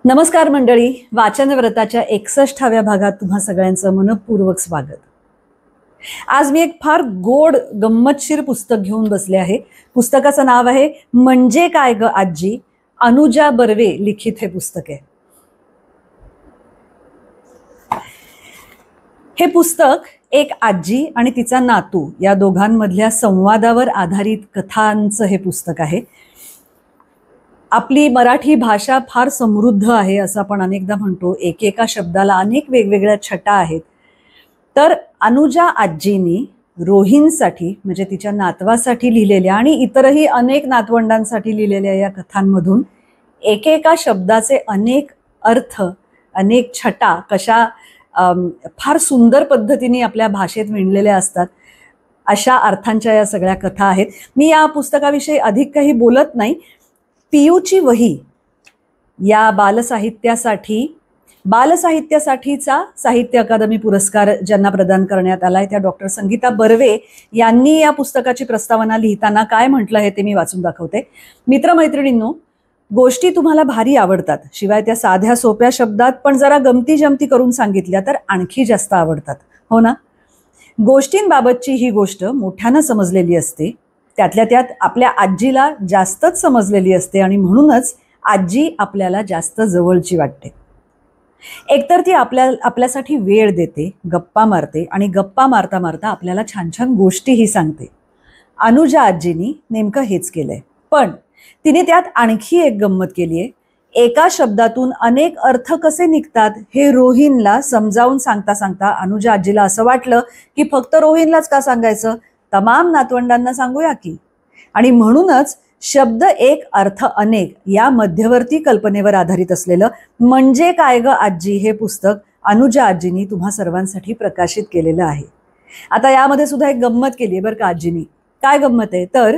नमस्कार मंडळी, वाचन व्रताच्या 61व्या भागात तुम्हा सगळ्यांचं मनपूर्वक स्वागत। आज मी एक फार गोड गंमतशीर पुस्तक घेऊन बसले आहे। पुस्तकाचं नाव आहे म्हणजे काय ग आजी, अनुजा बर्वे लिखित हे पुस्तक आहे। हे पुस्तक एक आजी आणि तिचा नातू या दोघांमधल्या संवादावर आधारित कथांचं हे पुस्तक आहे। आपली मराठी भाषा फार समृद्ध आहे असं आपण अनेकदा म्हणतो। एकेका शब्दाला अनेक वेगवेगळ्या छटा आहेत। तर अनुजा आजींनी रोहिणसाठी म्हणजे तिच्या नातवासाठी लिहिलेल्या आणि इतरही अनेक नातवंडांसाठी लिहिलेल्या या कथांमधून एकेका शब्दाचे अनेक अर्थ, अनेक छटा कशा फार सुंदर पद्धतीने आपल्या भाषेत विणलेल्या असतात, अशा अर्थांच्या या सगळ्या कथा आहेत। मी या पुस्तकाविषयी अधिक काही बोलत नाही। पियूची वही या बालसाहित्यासाठीचा साहित्य अकादमी पुरस्कार ज्यांना प्रदान करण्यात आलाय त्या डॉक्टर संगीता बर्वे यांनी या पुस्तकाची प्रस्तावना लिहिताना काय म्हटलं हे ते मी वाचून दाखवते। मित्रमैत्रिणींनो, गोष्टी तुम्हाला भारी आवडतात, शिवाय त्या साध्या सोप्या शब्दात पण जरा गमती जमती करून सांगितल्या तर आणखी जास्त आवडतात, हो ना? गोष्टींबाबतची ही गोष्ट मोठ्यानं समजलेली असते, त्यातल्या त्यात आपल्या आजीला जास्तच समजलेली असते आणि म्हणूनच आजी आपल्याला जास्त जवळची वाटते। एकतर ती आपल्यासाठी वेळ देते, गप्पा मारते आणि गप्पा मारता मारता आपल्याला छान छान गोष्टीही सांगते। अनुजा आजीनी नेमकं हेच केलंय, पण तिने त्यात आणखी एक गंमत केली आहे। एका शब्दातून अनेक अर्थ कसे निघतात हे रोहिणला समजावून सांगता सांगता अनुजा आजीला असं वाटलं की फक्त रोहिणलाच का सांगायचं, तमाम नातवंडांना सांगूया की। आणि म्हणूनच शब्द एक अर्थ अनेक या मध्यवर्ती कल्पनेवर आधारित असलेलं म्हणजे काय ग आजी हे पुस्तक अनुजा आजींनी तुम्हा सर्वांसाठी प्रकाशित केलेलं आहे। आता यामध्ये सुद्धा एक गंमत केली आहे बरं का आजींनी। काय गंमत आहे तर,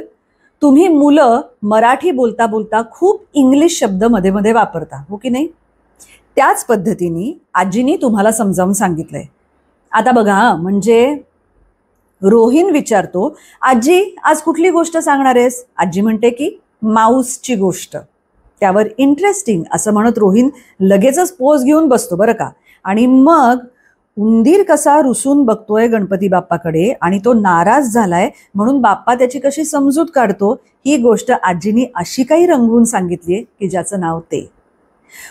तुम्ही मुलं मराठी बोलता बोलता खूप इंग्लिश शब्द मध्ये मध्ये वापरता, हो की नाही? त्याच पद्धतीने आजींनी तुम्हाला समजावून सांगितलंय। आता बघा, म्हणजे रोहिण विचारतो, आजी आज कुठली गोष्ट सांगणार आहेस? आजी म्हणते की माऊसची गोष्ट। त्यावर इंटरेस्टिंग असं म्हणत रोहिण लगेचच पोज घेऊन बसतो बरं का। आणि मग उंदीर कसा रुसून बघतोय गणपती बाप्पाकडे आणि तो नाराज झालाय म्हणून बाप्पा त्याची कशी समजूत काढतो, ही गोष्ट आजीनी अशी काही रंगवून सांगितलीये की ज्याचं नाव ते।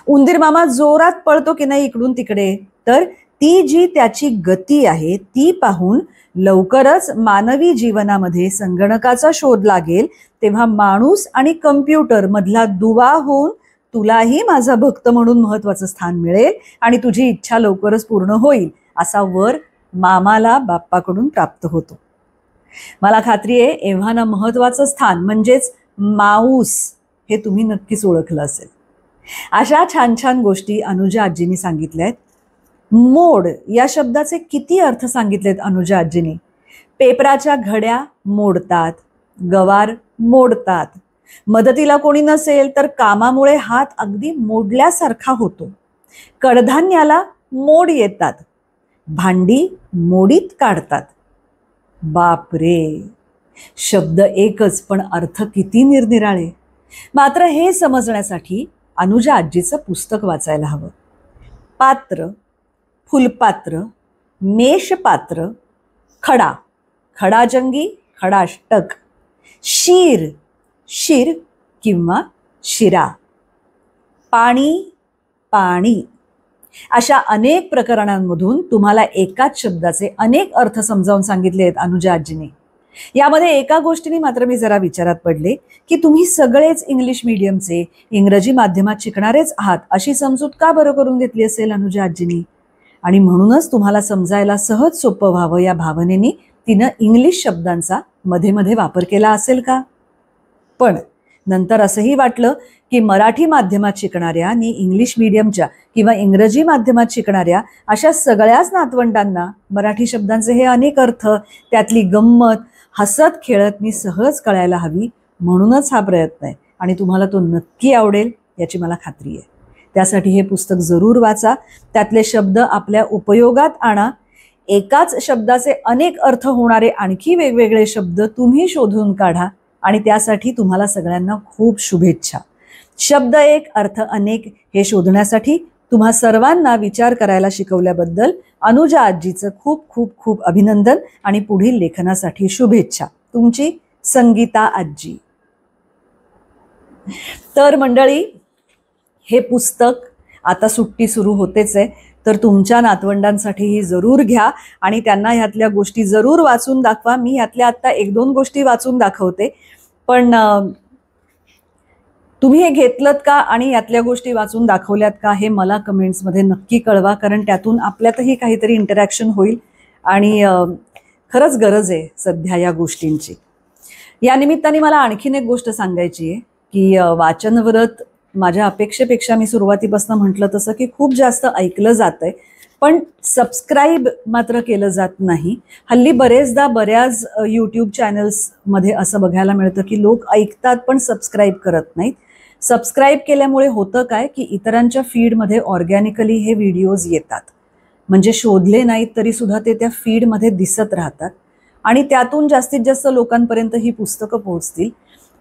उंदीर मामा जोरात पळतो की नाही इकडून तिकडे, तर ती जी त्याची गती आहे ती पाहून लवकरच मानवी जीवनामध्ये संगणकाचा शोध लागेल, तेव्हा माणूस आणि कम्प्युटर मधला दुवा होऊन तुलाही माझा भक्त म्हणून महत्वाचं स्थान मिळेल आणि तुझी इच्छा लवकरच पूर्ण होईल, असा वर मामाला बाप्पाकडून प्राप्त होतो। मला खात्री आहे एव्हाना महत्वाचं स्थान म्हणजेच माऊस हे तुम्ही नक्कीच ओळखलं असेल। अशा छान छान गोष्टी अनुजा आजींनी सांगितल्या आहेत। मोड या शब्दाचे किती अर्थ सांगितलेत अनुजा आजींनी। पेपराच्या घड्या मोडतात, गवार मोडतात, मदतीला कोणी नसेल तर कामामुळे हात अगदी मोडल्यासारखा होतो, कडधान्याला मोड येतात, भांडी मोडीत काढतात। बापरे, शब्द एकच पण अर्थ किती निरनिराळे। मात्र हे समजण्यासाठी अनुजा आजीचं पुस्तक वाचायला हवं। पात्र, फुलपात्र, मेषपात्र, खडा, खडाजंगी, खडाष्टक, शीर, शिर किंवा शिरा, पाणी, पाणी, अशा अनेक प्रकरणांमधून तुम्हाला एकाच शब्दाचे अनेक अर्थ समजावून सांगितले आहेत अनुजा आजींनी। यामध्ये एका गोष्टीने मात्र मी जरा विचारात पडले की तुम्ही सगळेच इंग्लिश मीडियमचे, इंग्रजी माध्यमात शिकणारेच आहात अशी समजूत का बरं करून घेतली असेल अनुजा आजींनी? आणि म्हणूनच तुम्हाला समजायला सहज सोपं व्हावं या भावनेने तिनं इंग्लिश शब्दांचा मध्ये मध्ये वापर केला असेल का? पण नंतर असंही वाटलं की मराठी माध्यमात शिकणाऱ्या आणि इंग्लिश मीडियमच्या किंवा इंग्रजी माध्यमात शिकणाऱ्या अशा सगळ्याच नातवंडांना मराठी शब्दांचे हे अनेक अर्थ, त्यातली गंमत हसत खेळत मी सहज कळायला हवी, म्हणूनच हा प्रयत्न आहे आणि तुम्हाला तो नक्की आवडेल याची मला खात्री आहे। त्यासाठी हे पुस्तक जरूर वाचा, त्यातले शब्द आपल्या उपयोगात आणा, एकाच शब्दाचे अनेक अर्थ होणारे आणखी वेगवेगळे शब्द तुम्ही शोधून काढा आणि त्यासाठी तुम्हाला सगळ्यांना खूप शुभेच्छा। शब्द एक अर्थ अनेक हे शोधण्यासाठी तुम्हा सर्वांना विचार करायला शिकवल्याबद्दल अनुजा आजीचं खूप खूप खूप अभिनंदन आणि पुढील लेखनासाठी शुभेच्छा. तुमची संगीता आजी. तर मंडळी, हे पुस्तक आता सुट्टी सुरू होतेच आहे, तर तुमच्या नातवंडांसाठीही जरूर घ्या आणि त्यांना ह्यातल्या गोष्टी जरूर वाचून दाखवा. मी ह्यातल्या आता 1-2 गोष्टी वाचून दाखवते, पण तुम्ही हे घेतलत का आणि यातल्या गोष्टी वाचून दाखवल्यात का हे मला कमेंट्समध्ये नक्की कळवा, कारण त्यातून आपल्यातही काहीतरी इंटरॅक्शन होईल आणि खरंच गरज आहे सध्या या गोष्टींची. या निमित्ताने मला आणखीन एक गोष्ट सांगायची आहे की वाचनव्रत माझ्या अपेक्षेपेक्षा मी सुरुवातीपासून म्हटलं तसं की खूप जास्त ऐकलं जातंय, पण सबस्क्राईब मात्र केलं जात नाही. हल्ली बरेचदा बऱ्याच यूट्यूब चॅनल्समध्ये असं बघायला मिळतं की लोक ऐकतात पण सबस्क्राईब करत नाहीत. सबस्क्राईब केल्यामुळे होतं काय की इतरांच्या फीडमध्ये ऑर्गॅनिकली हे व्हिडिओज येतात, म्हणजे शोधले नाहीत तरी सुद्धा ते त्या फीडमध्ये दिसत राहतात आणि त्यातून जास्तीत जास्त लोकांपर्यंत ही पुस्तकं पोहोचतील.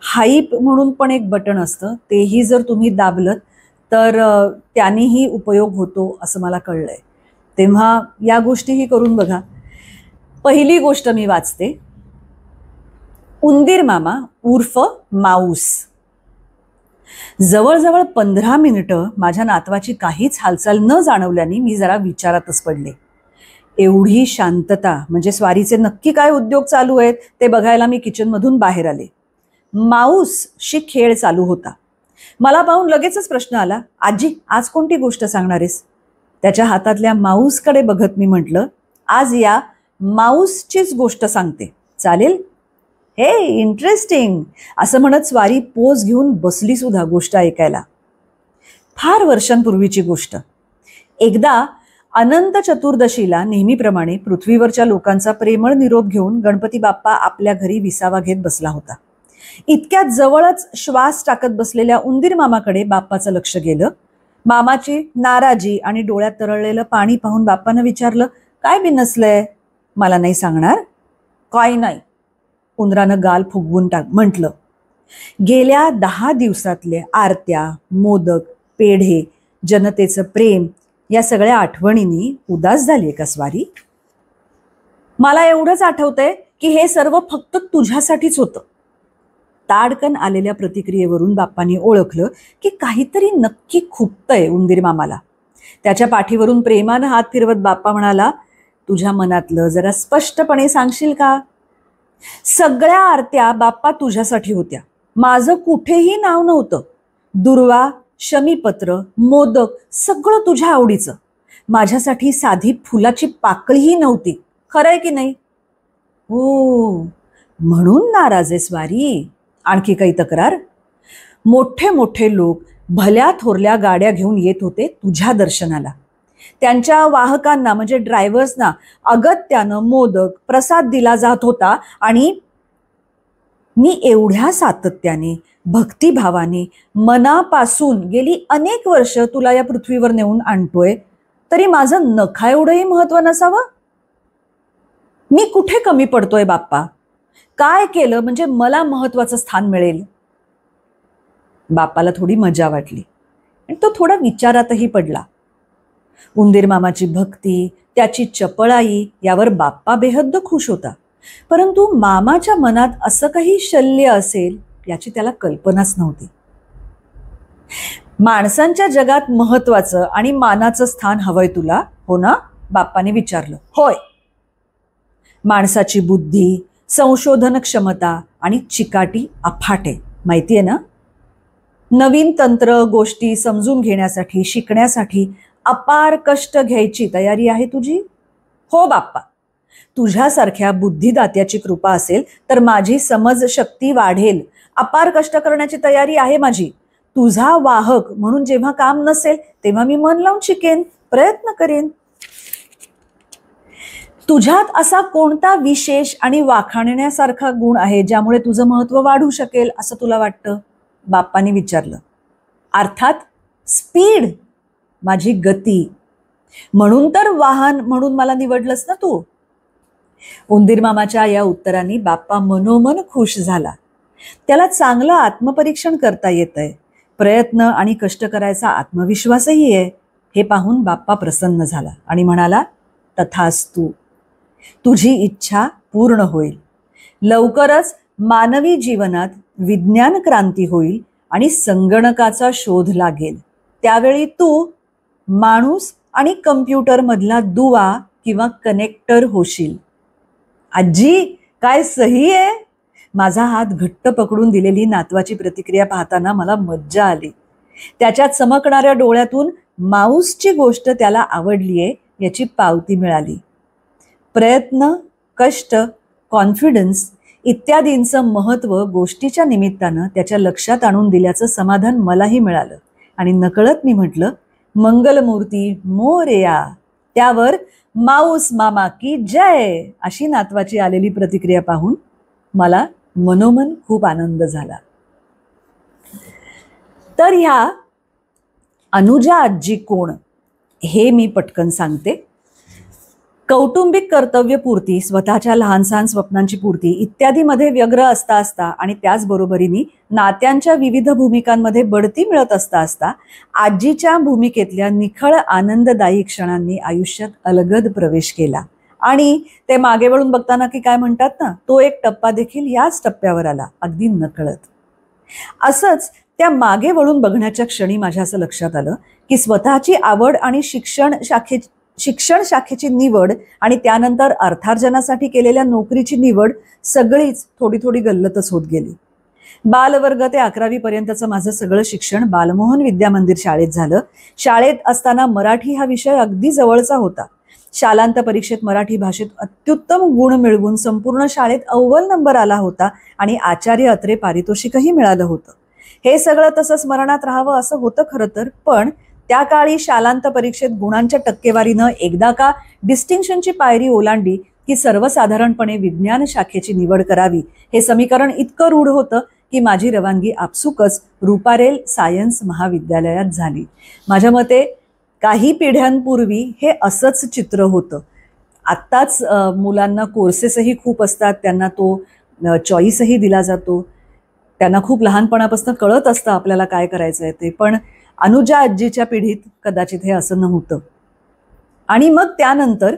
हाईप म्हणून पण एक बटन असतं, तेही जर तुम्ही दाबलं तर त्यानेही उपयोग होतो असं मला कळलंय. तेव्हा या गोष्टीही करून बघा. पहिली गोष्ट मी वाचते. उंदीर मामा उर्फ माऊस. जवळजवळ 15 मिनिटं माझ्या नातवाची काहीच हालचाल न जाणवल्याने मी जरा विचारातच पडले. एवढी शांतता, म्हणजे स्वारीचे नक्की काय उद्योग चालू आहेत ते बघायला मी किचनमधून बाहेर आले. माऊसशी खेळ चालू होता. मला पाहून लगेचच प्रश्न आला, आजी आज कोणती गोष्ट सांगणार आहेस? त्याच्या हातातल्या माऊसकडे बघत मी म्हटलं, आज या माऊसचीच गोष्ट सांगते, चालेल? हे इंटरेस्टिंग असं म्हणत स्वारी पोज घेऊन बसली सुद्धा गोष्ट ऐकायला. फार वर्षांपूर्वीची गोष्ट. एकदा अनंत चतुर्दशीला नेहमीप्रमाणे पृथ्वीवरच्या लोकांचा प्रेमळ निरोप घेऊन गणपती बाप्पा आपल्या घरी विसावा घेत बसला होता. इतक्यात जवळच श्वास टाकत बसलेल्या उंदीर मामाकडे बाप्पाचं लक्ष गेलं. मामाची नाराजी आणि डोळ्यात तरळलेलं पाणी पाहून बाप्पानं विचारलं, काय बिनसलंय? मला नाही सांगणार? काय नाही, उंदरानं गाल फुगवून म्हटलं. गेल्या 10 दिवसातले आरत्या, मोदक, पेढे, जनतेचं प्रेम या सगळ्या आठवणींनी उदास झालीये का स्वारी? मला एवढंच आठवतंय की हे सर्व फक्त तुझ्यासाठीच होतं. ताडकन आलेल्या प्रतिक्रियेवरून बाप्पांनी ओळखलं की काहीतरी नक्की खुपतंय उंदीर मामाला. त्याच्या पाठीवरून प्रेमानं हात फिरवत बाप्पा म्हणाला, तुझ्या मनातलं जरा स्पष्टपणे सांगशील का? सगळ्या आरत्या बाप्पा तुझ्यासाठी होत्या, माझं कुठेही नाव नव्हतं. दुर्वा, शमीपत्र, मोदक सगळं तुझ्या आवडीचं. माझ्यासाठी साधी फुलाची पाकळीही नव्हती. खरंय की नाही? हो, म्हणून नाराज आहे स्वारी? आणखी काही तक्रार? मोठे मोठे लोक भल्या थोरल्या गाड्या घेऊन येत होते तुझ्या दर्शनाला. त्यांच्या वाहकांना म्हणजे ड्रायव्हर्सना अगत्यानं मोदक प्रसाद दिला जात होता आणि मी एवढ्या सातत्याने, भक्तिभावाने, मनापासून गेली अनेक वर्ष तुला या पृथ्वीवर नेऊन आणतोय, तरी माझं नखा एवढंही महत्व नसावं? मी कुठे कमी पडतोय बाप्पा? काय केलं म्हणजे मला महत्वाचं स्थान मिळेल? बाप्पाला थोडी मजा वाटली आणि तो थोडा विचारातही पडला. उंदीर मामाची भक्ती, त्याची चपळाई यावर बाप्पा बेहद्द खुश होता, परंतु मामाच्या मनात असं काही शल्य असेल याची त्याला कल्पनाच नव्हती. माणसांच्या जगात महत्वाचं आणि मानाचं स्थान हवंय तुला, हो ना? बाप्पाने विचारलं. होय. माणसाची बुद्धी, संशोधन क्षमता आणि चिकाटी अफाट आहे, माहिती आहे ना? नवीन तंत्र गोष्टी समजून घेण्यासाठी, शिकण्यासाठी अपार कष्ट घ्यायची तयारी आहे तुझी? हो बाप्पा, तुझ्यासारख्या बुद्धिदात्याची कृपा असेल तर माझी समज शक्ती वाढेल. अपार कष्ट करण्याची तयारी आहे माझी. तुझा वाहक म्हणून जेव्हा काम नसेल तेव्हा मी मन लावून शिकेन, प्रयत्न करेन. तुझ्यात असा कोणता विशेष आणि वाखाणण्यासारखा गुण आहे ज्यामुळे तुझं महत्व वाढू शकेल असं तुला वाटतं? बाप्पाने विचारलं. अर्थात स्पीड, माझी गती. म्हणून तर वाहन म्हणून मला निवडलंस ना तू? उंदीर मामाच्या या उत्तराने बाप्पा मनोमन खुश झाला. त्याला चांगलं आत्मपरीक्षण करता येतंय. प्रयत्न आणि कष्ट करायचा आत्मविश्वासही आहे. हे पाहून बाप्पा प्रसन्न झाला आणि म्हणाला, तथास्तु, तुझी इच्छा पूर्ण होईल. लवकरच मानवी जीवनात विज्ञान क्रांती होईल आणि संगणकाचा शोध लागेल. त्यावेळी तू माणूस आणि कम्प्युटर मधला दुवा किंवा कनेक्टर होशील. आजी, काय सही आहे. माझा हात घट्ट पकडून दिलेली नातवाची प्रतिक्रिया पाहताना मला मज्जा आली. त्याच्या चमकणाऱ्या डोळ्यातून माऊसची गोष्ट त्याला आवडलीये याची पावती मिळाली. प्रयत्न, कष्ट, कॉन्फिडन्स इत्यादींचं महत्त्व गोष्टीच्या निमित्तानं त्याच्या लक्षात आणून दिल्याचं समाधान मलाही मिळालं आणि नकळत मी म्हटलं, मंगलमूर्ती मोरया. त्यावर माऊस मामा की जय अशी नातवाची आलेली प्रतिक्रिया पाहून मला मनोमन खूप आनंद झाला. तर ह्या अनुजा आजी कोण हे मी पटकन सांगते. कौटुंबिक कर्तव्यपूर्ती, स्वतःच्या लहान सहान स्वप्नांची पूर्ती इत्यादीमध्ये व्यग्र असता असता आणि त्याचबरोबरीने नात्यांच्या विविध भूमिकांमध्ये बढती मिळत असता असता आजीच्या भूमिकेतल्या निखळ आनंददायी क्षणांनी आयुष्यात अलगद प्रवेश केला. आणि ते मागे वळून बघताना की काय म्हणतात ना, तो एक टप्पा देखील याच टप्प्यावर आला, अगदी नकळत. असंच त्या मागे वळून बघण्याच्या क्षणी माझ्या असं लक्षात आलं की स्वतःची आवड आणि शिक्षण शाखेची निवड आणि त्यानंतर अर्थार्जनासाठी केलेल्या नोकरीची निवड सगळीच थोडी थोडी गल्लतच होत गेली. बालवर्ग ते 11वी पर्यंतचं माझं सगळं शिक्षण बालमोहन विद्या मंदिर शाळेत झालं. शाळेत असताना मराठी हा विषय अगदी जवळचा होता. शालांत परीक्षेत मराठी भाषेत अत्युत्तम गुण मिळवून संपूर्ण शाळेत अव्वल नंबर आला होता आणि आचार्य अत्रे पारितोषिकही मिळालं होतं. हे सगळं तसं स्मरणात राहावं असं होतं खरं तर, पण त्या काळी शालांत परीक्षेत गुणांच्या टक्केवारीनं एकदा का डिस्टिंक्शनची पायरी ओलांडली की सर्वसाधारणपणे विज्ञान शाखेची निवड करावी हे समीकरण इतकं रूढ होतं की माझी रवानगी आपसुकच रुपारेल सायन्स महाविद्यालयात झाली. माझ्या मते काही पिढ्यांपूर्वी हे असंच चित्र होतं. आत्ताच मुलांना कोर्सेसही खूप असतात, त्यांना तो चॉईसही दिला जातो, त्यांना खूप लहानपणापासून कळत असतं आपल्याला काय करायचं आहे ते. पण अनुजा आजीच्या पिढीत कदाचित हे असं नव्हतं. आणि मग त्यानंतर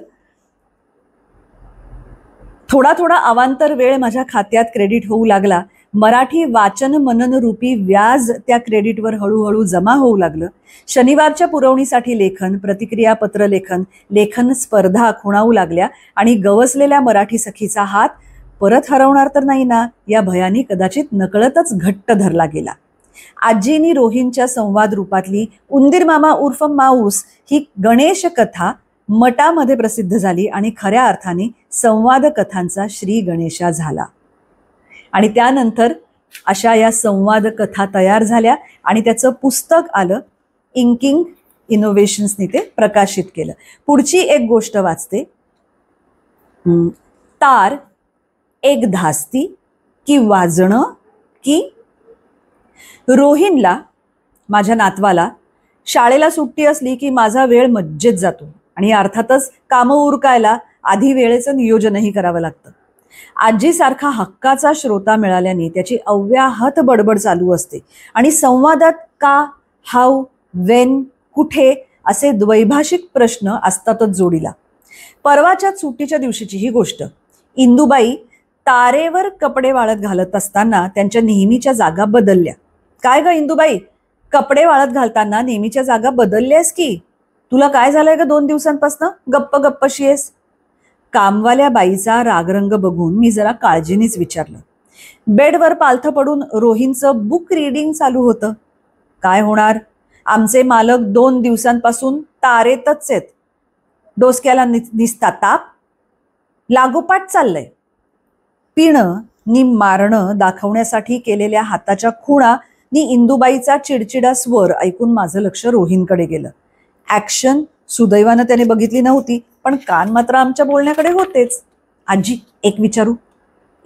थोडा थोडा अवांतर वेळ माझ्या खात्यात क्रेडिट होऊ लागला. मराठी वाचन मनन रूपी व्याज त्या क्रेडिटवर हळूहळू जमा होऊ लागलं. शनिवारच्या पुरवणीसाठी लेखन, प्रतिक्रिया पत्र लेखन, लेखन स्पर्धा खुणावू लागल्या आणि गवसलेल्या मराठी सखीचा हात परत हरवणार तर नाही ना या भयानी कदाचित नकळतच घट्ट धरला गेला. आजीनी रोहिणच्या संवाद रूपातली उंदीर मामा उर्फ माऊस ही गणेश कथा मटामध्ये प्रसिद्ध झाली आणि खऱ्या अर्थाने संवाद कथांचा श्री गणेशा झाला. आणि त्यानंतर अशा या संवाद कथा तयार झाल्या आणि त्याचं पुस्तक आलं. इंकिंग इनोव्हेशन्सनी ते प्रकाशित केलं. पुढची एक गोष्ट वाचते. तार एक धास्ती की वाजणं की. रोहिणला, माझ्या नातवाला, शाळेला सुट्टी असली की माझा वेळ मज्जेत जातो आणि अर्थातच कामं उरकायला आधी वेळेचं नियोजनही करावं लागतं. आजीसारखा हक्काचा श्रोता मिळाल्याने त्याची अव्याहत बडबड चालू असते आणि संवादात का, हाऊ, वेन, कुठे असे द्वैभाषिक प्रश्न असतातच जोडीला. परवाच्या सुट्टीच्या दिवशीची ही गोष्ट. इंदुबाई तारेवर कपडे वाळत घालत असताना त्यांच्या नेहमीच्या जागा बदलल्या. काय ग इंदुबाई, कपडे वाळत घालताना नेहमीच्या जागा बदलल्यास की? तुला काय झालंय ग 2 दिवसांपासून गप्प गप्पशी आहेस? कामवाल्या बाईचा रागरंग बघून मी जरा काळजीनेच विचारलं. बेडवर पालथं पडून रोहिणचं बुक रीडिंग चालू होतं. काय होणार, आमचे मालक 2 दिवसांपासून तारेतच आहेत. डोसक्याला निसता ताप, लागोपाठ चाललंय. पिणं नि मारणं दाखवण्यासाठी केलेल्या हाताच्या खुणा नि इंदुबाईचा चिडचिडा स्वर ऐकून माझं लक्ष रोहिणकडे गेलं. ऍक्शन सुदैवानं त्याने बघितली नव्हती, पण कान मात्र आमच्या बोलण्याकडे होतेच. आजी, एक विचारू?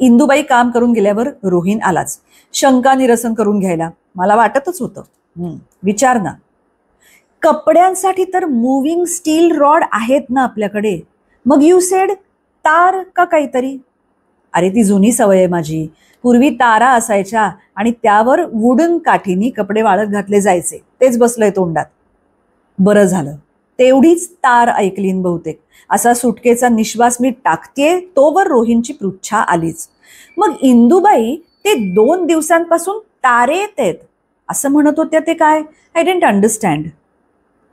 इंदुबाई काम करून गेल्यावर रोहिण आलाच, शंका निरसन करून घ्यायला. मला वाटतच होतं. विचार ना. कपड्यांसाठी तर मुव्हिंग स्टील रॉड आहेत ना आपल्याकडे, मग यू सेड तार का काहीतरी. अरे ती जुनी सवय आहे माझी. पूर्वी तारा असायच्या आणि त्यावर वुडन काठीनी कपडे वाळत घातले जायचे. तेच बसलंय तोंडात. बरं झालं तेवढीच तार ऐकलीन बहुतेक. असा सुटकेचा निश्वास मी टाकतेय तोवर रोहिणची पृच्छा आलीच. मग इंदुबाई ते 2 दिवसांपासून तारे येत आहेत असं म्हणत होत्या ते काय? I didn't understand.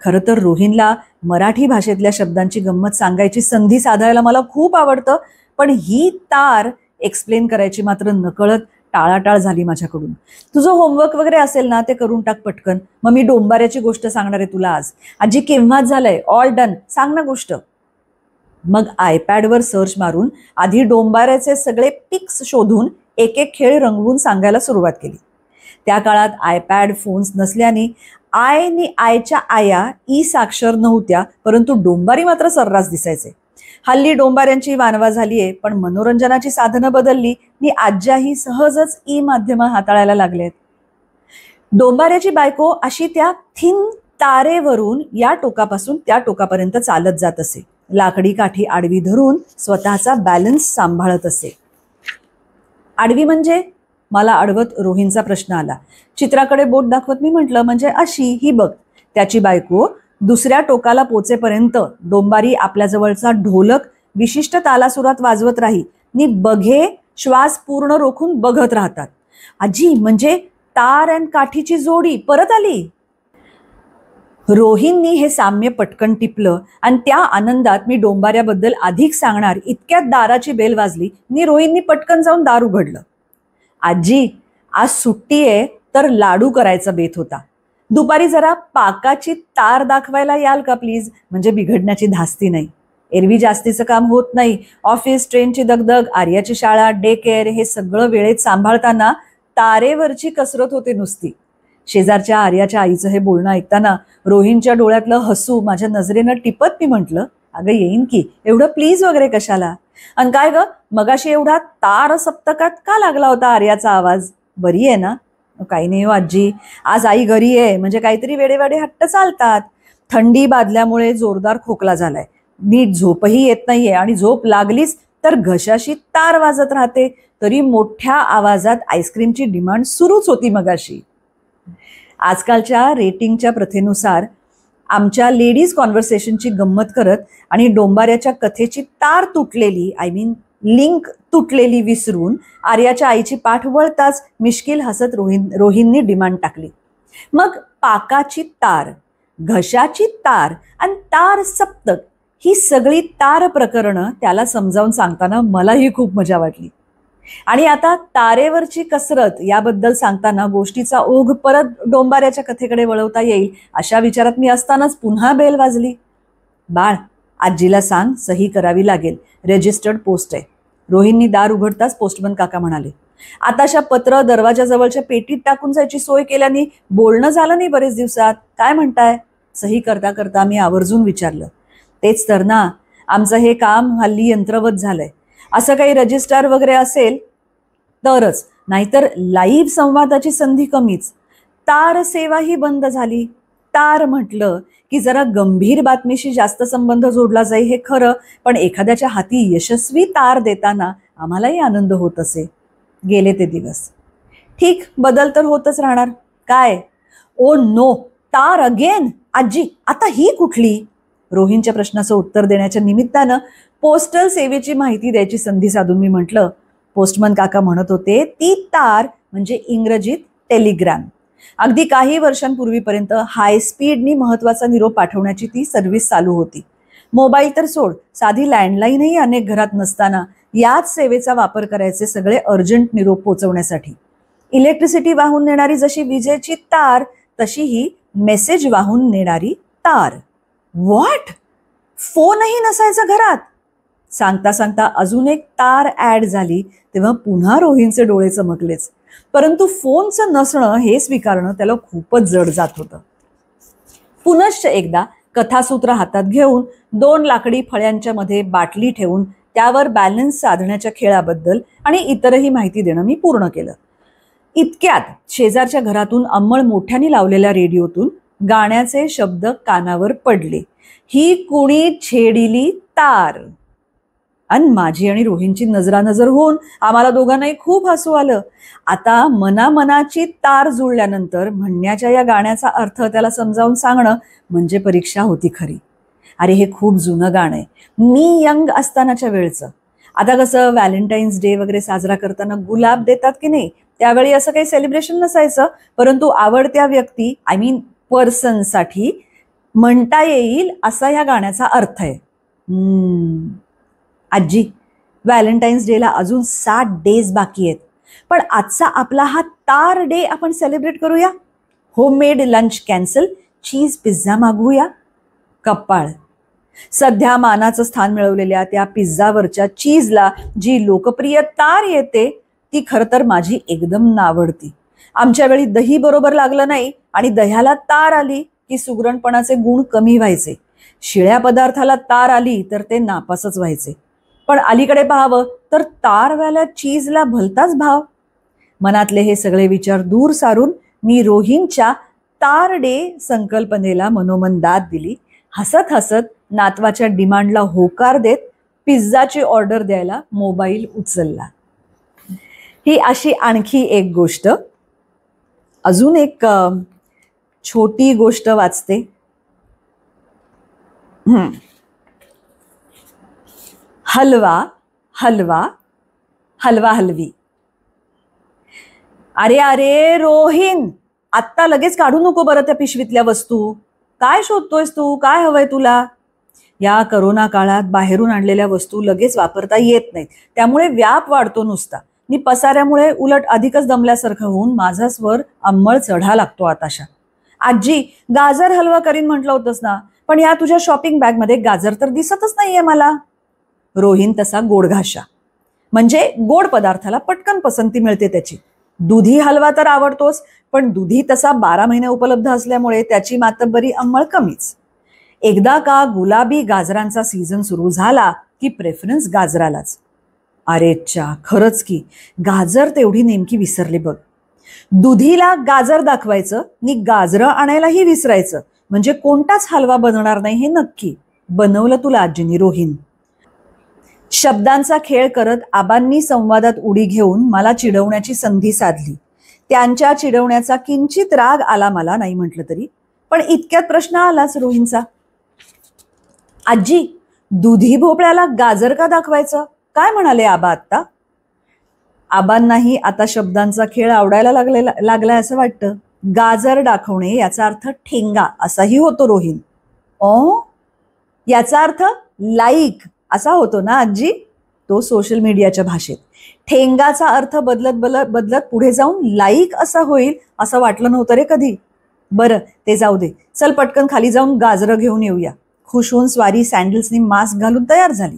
खरं तर रोहिणला मराठी भाषेतल्या शब्दांची गंमत सांगायची संधी साधायला मला खूप आवडतं, पण ही तार एक्सप्लेन करायची मात्र नकळत टाळाटाळ झाली माझ्याकडून. तुझं होमवर्क वगैरे असेल ना ते करून टाक पटकन. मग मी डोंबाऱ्याची गोष्ट सांगणार आहे तुला आज. आजी केव्हाच झालंय, ऑल डन, सांग ना गोष्ट. मग आयपॅडवर सर्च मारून आधी डोंबाऱ्याचे सगळे पिक्स शोधून एक एक खेळ रंगवून सांगायला सुरुवात केली. त्या काळात आयपॅड फोन्स नसल्याने आय नि आयच्या आया ई साक्षर नव्हत्या, परंतु डोंबारी मात्र सर्रास दिसायचे. हल्ली डोंबाऱ्यांची वानवा झालीये, पण मनोरंजनाची साधनं बदलली नि आज्याही सहजच ई माध्यमं हाताळायला लागलेत. डोंबाऱ्याची बायको अशी त्या थिन तारेवरून या टोकापासून त्या टोकापर्यंत चालत जात असे. लाकडी काठी आडवी धरून स्वतःचा बॅलन्स सांभाळत असे. आडवी म्हणजे? मला अडवत रोहिणचा प्रश्न आला. चित्राकडे बोट दाखवत मी म्हटलं, म्हणजे अशी, ही बघ. त्याची बायको दुसऱ्या टोकाला पोचेपर्यंत डोंबारी आपल्याजवळचा ढोलक विशिष्ट तालासुरात वाजवत राही नि बघे श्वास पूर्ण रोखून बघत राहतात. आजी म्हणजे तार आणि काठीची जोडी परत आली. रोहिणनी हे साम्य पटकन टिपलं आणि त्या आनंदात मी डोंबाऱ्याबद्दल अधिक सांगणार इतक्यात दाराची बेल वाजली नि रोहिणनी पटकन जाऊन दार उघडलं. आजी आज सुट्टी आहे तर लाडू करायचा बेत होता. दुपारी जरा पाकाची तार दाखवायला याल का प्लीज? म्हणजे बिघडण्याची धास्ती नाही. एरवी जास्तीचं काम होत नाही. ऑफिस, ट्रेनची दगदग, आर्याची शाळा, डे केअर हे सगळं वेळेत सांभाळताना तारेवरची कसरत होते नुसती. शेजारच्या आर्याच्या आईचं हे बोलणं ऐकताना रोहिणच्या डोळ्यातलं हसू माझ्या नजरेनं टिपत मी म्हटलं, अगं येईन की, एवढं प्लीज वगैरे कशाला? आणि काय ग मगाशी एवढा तार सप्तकात का लागला होता आर्याचा आवाज? बरी आहे ना? काही नाही हो आजी, आज आई घरी आहे म्हणजे काहीतरी वेडेवाडे हट्ट चालतात. थंडी बादल्यामुळे जोरदार खोकला झालाय, नीट झोपही येत नाहीये आणि झोप लागलीच तर घशाशी तार वाजत राहते. तरी मोठ्या आवाजात आईस्क्रीमची डिमांड सुरूच होती मगाशी. आजकालच्या रेटिंगच्या प्रथेनुसार आमच्या लेडीज कॉन्व्हर्सेशनची गंमत करत आणि डोंबाऱ्याच्या कथेची तार तुटलेली, आय मीन लिंक तुटलेली विसरून आर्याच्या आईची पाठ वळताच मिश्किल हसत रोहिणनी डिमांड टाकली. मग पाकाची तार, घशाची तार आणि तार सप्तक ही सगळी तार प्रकरणं त्याला समजावून सांगताना मलाही खूप मजा वाटली. आणि आता तारेवरची कसरत याबद्दल सांगताना गोष्टीचा ओघ परत डोंबाऱ्याच्या कथेकडे वळवता येईल अशा विचारात मी असतानाच पुन्हा बेल वाजली. बाळ, आजीला सांग सही करावी लागेल, रजिस्टर्ड पोस्ट आहे. रोहिणनी दार उघडताच पोस्टमन काका म्हणाले. आताशा पत्र दरवाजाजवळच्या पेटीत टाकून जायची सोय केल्याने बोलणं झालं नाही बरेच दिवसात. काय म्हणताय? सही करता करता मी आवर्जून विचारलं. तेच तर ना, आमचं हे काम हल्ली यंत्रवत झालंय. असं काही रजिस्टर वगैरे असेल तरच, नाहीतर लाईव्ह संवादाची संधी कमीच. तार सेवाही बंद झाली. तार म्हटलं की जरा गंभीर बातमीशी जास्त संबंध जोडला जाईल हे खरं, पण एखाद्याच्या हाती यशस्वी तार देताना आम्हालाही आनंद होत असे. गेले ते दिवस. ठीक, बदल तर होतच राहणार. काय? ओ नो, तार अगेन? आजी आता ही कुठली? रोहिणच्या प्रश्नाचं उत्तर देण्याच्या निमित्तानं पोस्टल सेवेची माहिती द्यायची संधी साधून मी म्हटलं, पोस्टमन काका म्हणत होते ती तार म्हणजे इंग्रजीत टेलिग्रॅम. अगदी काही वर्षांपूर्वीपर्यंत हाय स्पीडनी महत्वाचा निरोप पाठवण्याची ती सर्व्हिस चालू होती. मोबाईल तर सोड, साधी लँडलाईनही अनेक घरात नसताना याच सेवेचा वापर करायचे सगळे अर्जंट निरोप पोहोचवण्यासाठी. इलेक्ट्रिसिटी वाहून नेणारी जशी विजेची तार, तशी ही मेसेज वाहून नेणारी तार. व्हॉट? फोनही नसायचा घरात? सांगता सांगता अजून एक तार ऍड झाली तेव्हा पुन्हा रोहिणचे डोळे चमकलेच. परंतु फोनचं नसणं हे स्वीकारणं त्याला खूपच जड जात होतं. पुनश्च एकदा कथासूत्र हातात घेऊन 2 लाकडी फळ्यांच्या मध्ये बाटली ठेवून त्यावर बॅलन्स साधण्याच्या खेळाबद्दल आणि इतरही माहिती देणं मी पूर्ण केलं. इतक्यात शेजारच्या घरातून अंमळ मोठ्याने लावलेल्या रेडिओतून गाण्याचे शब्द कानावर पडले. ही कुणी छेडिली तार. आणि माझी आणि रोहिणची नजरानजर होऊन आम्हाला दोघांनाही खूप हसू आलं. आता मनामनाची तार जुळल्यानंतर म्हणण्याच्या या गाण्याचा अर्थ त्याला समजावून सांगणं म्हणजे परीक्षा होती खरी. अरे हे खूप जुनं गाणं आहे, मी यंग असतानाच्या वेळचं. आता कसं व्हॅलेंटाईन्स डे वगैरे साजरा करताना गुलाब देतात की नाही, त्यावेळी असं काही सेलिब्रेशन नसायचं, परंतु आवडत्या व्यक्ती आय मीन पर्सनसाठी म्हणता येईल असा या गाण्याचा अर्थ आहे. आजी, व्हॅलेंटाईन्स डेला अजून 7 डेज बाकी आहेत, पण आजचा आपला हा तार डे आपण सेलिब्रेट करूया. Homemade lunch cancel, cheese pizza मागवूया. कप्पाळ, सध्या मानाचं स्थान मिळवलेल्या त्या पिझ्झावरच्या चीजला जी लोकप्रिय तार येते ती खरं तर माझी एकदम नावडती. आमच्या वेळी दही बरोबर लागलं नाही आणि दह्याला तार आली की सुगरणपणाचे गुण कमी व्हायचे. शिळ्या पदार्थाला तार आली तर ते नापासच व्हायचे. पण अलीकडे पाहावं तर तारवाल्या चीजला भलताच भाव. मनातले हे सगळे विचार दूर सारून मी रोहिणच्या तार डे संकल्पनेला मनोमन दाद दिली. हसत हसत नातवाच्या डिमांडला होकार देत पिझ्झाची ऑर्डर द्यायला मोबाईल उचलला. ही अशी आणखी एक गोष्ट. अजून एक छोटी गोष्ट वाचते. हलवा हलवा हलवा हलवी. अरे अरे रोहिण, आत्ता लगेच काढू नको बरं त्या पिशवीतल्या वस्तू. काय शोधतोयस तू? काय हवंय तुला? या करोना काळात बाहेरून आणलेल्या वस्तू लगेच वापरता येत नाहीत, त्यामुळे व्याप वाढतो नुसता. मी पसाऱ्यामुळे उलट अधिकच दमल्यासारखं होऊन माझा स्वर अंमळ चढा लागतो आताशा. आजी, गाजर हलवा करीन म्हटलं होतंस ना, पण या तुझ्या शॉपिंग बॅगमध्ये गाजर तर दिसतच नाहीये मला. रोहिण तसा गोडघाशा, म्हणजे गोड पदार्थाला पटकन पसंती मिळते त्याची. दुधी हलवा तर आवडतोच, पण दुधी तसा 12 महिने उपलब्ध असल्यामुळे त्याची मातब्बरी अंमळ कमीच. एकदा का गुलाबी गाजरांचा सीझन सुरू झाला की प्रेफरन्स गाजरालाच. अरेच्या, खरंच की गाजर तेवढी नेमकी विसरली बघ. दुधीला गाजर दाखवायचं आणि गाजरं आणायलाही विसरायचं, म्हणजे कोणताच हलवा बनणार नाही हे नक्की. बनवलं तुला आजीनी रोहिण. शब्दांचा खेळ करत आबांनी संवादात उडी घेऊन मला चिडवण्याची संधी साधली. त्यांच्या चिडवण्याचा किंचित राग आला मला, नाही म्हटलं तरी. पण इतक्यात प्रश्न आलाच रोहिणचा. आजी, दुधी भोपळ्याला गाजर का दाखवायचं? काय म्हणाले आबा आत्ता? आबांनाही आता शब्दांचा खेळ आवडायला लागलाय असं वाटतं. गाजर दाखवणे याचा अर्थ ठेंगा असाही होतो रोहिण. ओ, याचा अर्थ लाईक असा होतो ना आजी? तो सोशल मीडियाच्या भाषेत. ठेंगाचा अर्थ बदलत बदलत पुढे जाऊन लाईक असा होईल असं वाटलं नव्हतं रे कधी. बरं ते जाऊ दे, चल पटकन खाली जाऊन गाजरं घेऊन येऊया. खुश होऊन स्वारी सँडल्सनी मास्क घालून तयार झाली.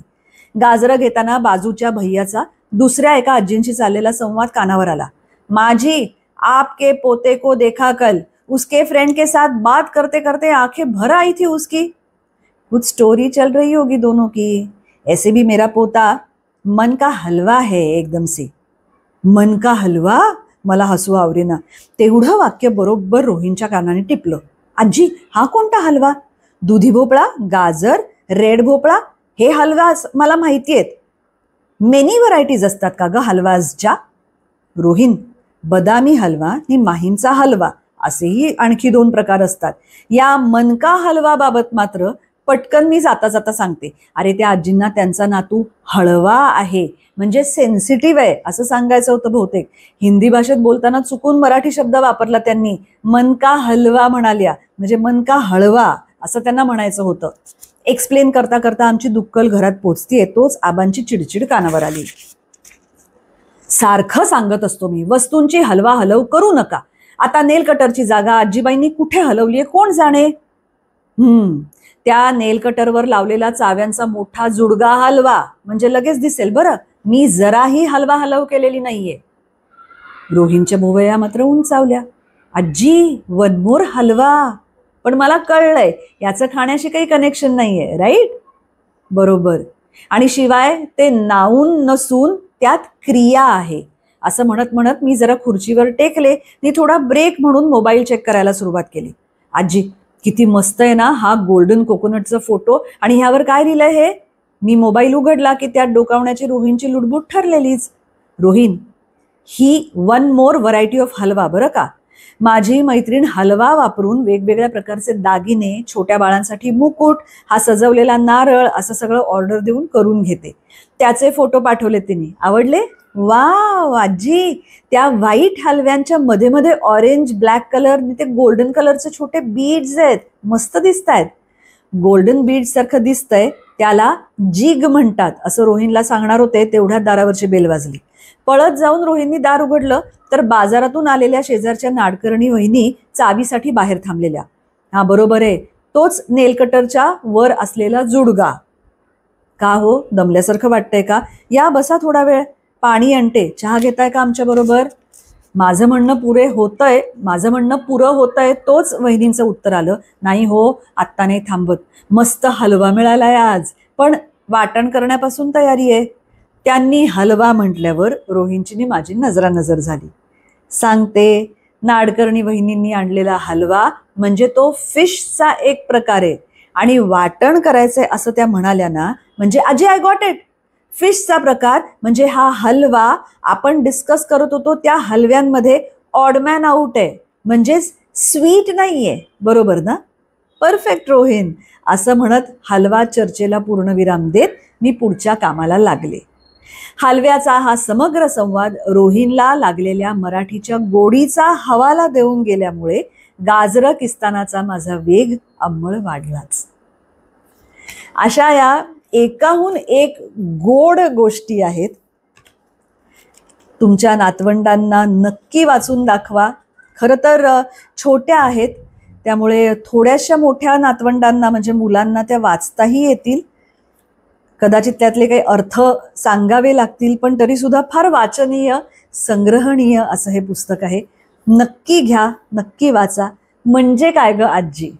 गाजरं घेताना बाजूच्या भैयाचा दुसऱ्या एका आजींशी चाललेला संवाद कानावर आला. माझी, आपके पोते को देखा कल, उसके फ्रेंड के साथ बात करते करते आंखें भर आई थी उसकी. कुछ स्टोरी चल रही होगी दोनों की. ऐसे भी मेरा पोता मन का हलवा है एकदम से. मन का हलवा? मला हसू आवरेना. तेवढं वाक्य बरोबर रोहिणच्या कानाने टिपलं. आजी, हा कोणता हलवा? दुधी भोपळा, गाजर, रेड भोपळा हे हलवा मला माहिती आहेत. मेनी व्हरायटीज असतात का ग हलवाजच्या? रोहिण, बदामी हलवा आणि माहीमचा हलवा असेही आणखी 2 प्रकार असतात. या मनका हलवा बाबत मात्र पटकन मी जाता जाता सांगते. अरे त्या आजींना त्यांचा नातू हळवा आहे म्हणजे सेन्सिटिव्ह आहे असं सांगायचं होतं बहुतेक. हिंदी भाषेत बोलताना चुकून मराठी शब्द वापरला त्यांनी. मनका हलवा म्हणाल्या, म्हणजे मनका हळवा असं त्यांना म्हणायचं होतं. एक्सप्लेन करता करता आमची दुक्कल घरात पोचतीये तोच आबांची चिडचिड कानावर आली. सारखं सांगत असतो मी, वस्तूंची हलवा हलव करू नका. आता नेल कटरची जागा आजीबाईंनी कुठे हलवलीये कोण जाणे. त्या नेल कटरवर लावलेला चाव्यांचा मोठा जुडगा हलवा म्हणजे लगेच दिसेल बरं. मी जराही हलवा हलव केलेली नाहीये. रोहिणच्या भुवया मात्र उंचावल्या. आजी, वन मोर हलवा. पण मला कळलंय याचं खाण्याशी काही कनेक्शन नाहीये, राईट? बरोबर. आणि शिवाय ते नाऊन नसून त्यात क्रिया आहे. असं म्हणत म्हणत मी जरा खुर्चीवर टेकले आणि थोडा ब्रेक म्हणून मोबाईल चेक करायला सुरुवात केली. आजी, किती मस्त आहे ना हा गोल्डन कोकोनटचा फोटो. आणि ह्यावर काय लिहिलंय हे? मी मोबाईल उघडला की त्यात डोकावण्याची रोहिणची लुडबुड ठरलेलीच. रोहिण, ही वन मोर व्हरायटी ऑफ हलवा बरं का. माझी मैत्रीण हलवा वापरून वेगवेगळ्या प्रकारचे दागिने, छोट्या बाळांसाठी मुकुट, हा सजवलेला नारळ असं सगळं ऑर्डर देऊन करून घेते. त्याचे फोटो पाठवले तिने. आवडले? वाव आजी, त्या व्हाईट हलव्यांच्या मध्ये मध्ये ऑरेंज, ब्लॅक कलर आणि ते गोल्डन कलरचे छोटे बीड्स आहेत, मस्त दिसत आहेत. गोल्डन बीड्स सारखं दिसतंय, त्याला जिग म्हणतात असं रोहिणला सांगणार होते, तेवढ्यात दारावरची बेल वाजली. पळत जाऊन रोहिणीने दार उघडलं तर बाजारातून आलेल्या शेजारच्या नाडकर्णी वहिनी चावीसाठी बाहेर थांबलेल्या. हा बरोबर आहे, तोच नेलकटरच्या वर असलेला जुडगा. का हो, दमल्यासारखं वाटतंय का? या बसा थोडा वेळ, पाणी आणते, चहा घेताय का आमच्या बरोबर? माझं म्हणणं पुरं होतंय तोच वहिनींचं उत्तर आलं. नाही हो, आत्ता नाही थांबत, मस्त हलवा मिळालाय आज, पण वाटण करण्यापासून तयारी आहे. त्यांनी हलवा म्हटल्यावर रोहिणीची माझी नजरानजर झाली. सांगते, नाडकर्णी वहिनींनी आणलेला हलवा म्हणजे तो फिशचा एक प्रकार आहे, आणि वाटण करायचंय असं त्या म्हणाल्या ना, म्हणजे आजी आय गॉट इट. फिशचा प्रकार म्हणजे हा हलवा आपण डिस्कस करत होतो त्या हलव्यांमध्ये ऑडमॅन आउट आहे, म्हणजेच स्वीट नाहीये. बरोबर ना? परफेक्ट रोहिण, असं म्हणत हलवा चर्चेला पूर्णविराम देत मी पुढच्या कामाला लागले. हलव्याचा हा समग्र संवाद रोहिणला लागलेल्या मराठीच्या गोडीचा हवाला देऊन गेल्यामुळे गाजरं किस्तानाचा माझा वेग अंमळ वाढलाच. अशा या एकाहून एक गोड गोष्टी आहेत. तुमच्या नातवंडांना नक्की वाचून दाखवा. खरं तर छोट्या आहेत, त्यामुळे थोड्याशा मोठ्या नातवंडांना म्हणजे मुलांना त्या वाचताही येतील. कदाचित त्यातले काही अर्थ सांगावे लागतील, पण तरी सुद्धा फार वाचनीय, संग्रहणीय असं हे पुस्तक आहे. नक्की घ्या, नक्की वाचा. म्हणजे काय ग आजी,